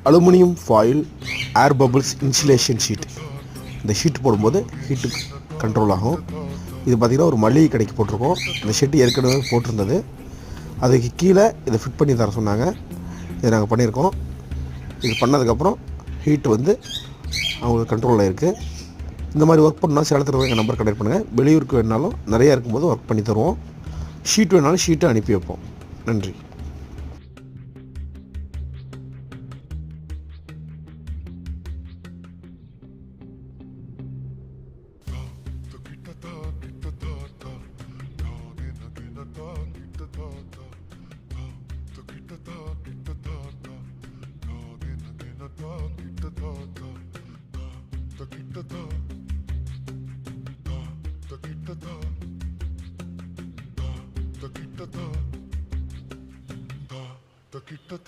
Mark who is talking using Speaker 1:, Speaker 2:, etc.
Speaker 1: Aluminium foil ஏர் bubbles insulation sheet. இந்த sheet போடும்போது heat control ஆகும். இது பார்த்திங்கன்னா ஒரு மளிகை கடைக்கு போட்டிருக்கோம். இந்த ஷீட்டு ஏற்கனவே போட்டிருந்தது. அதுக்கு கீழே இதை ஃபிட் பண்ணி தர சொன்னாங்க. இதை நாங்கள் பண்ணியிருக்கோம். இது பண்ணதுக்கப்புறம் ஹீட்டு வந்து அவங்களுக்கு கண்ட்ரோலில் இருக்குது. இந்த மாதிரி ஒர்க் பண்ணால் சேலத்தில் எங்கள் நம்பர் கனெக்ட் பண்ணுங்கள். வெளியூருக்கு வேணாலும் நிறையா இருக்கும்போது ஒர்க் பண்ணி தருவோம். ஷீட் வேணாலும் ஷீட்டை அனுப்பி வைப்போம். நன்றி.
Speaker 2: Kita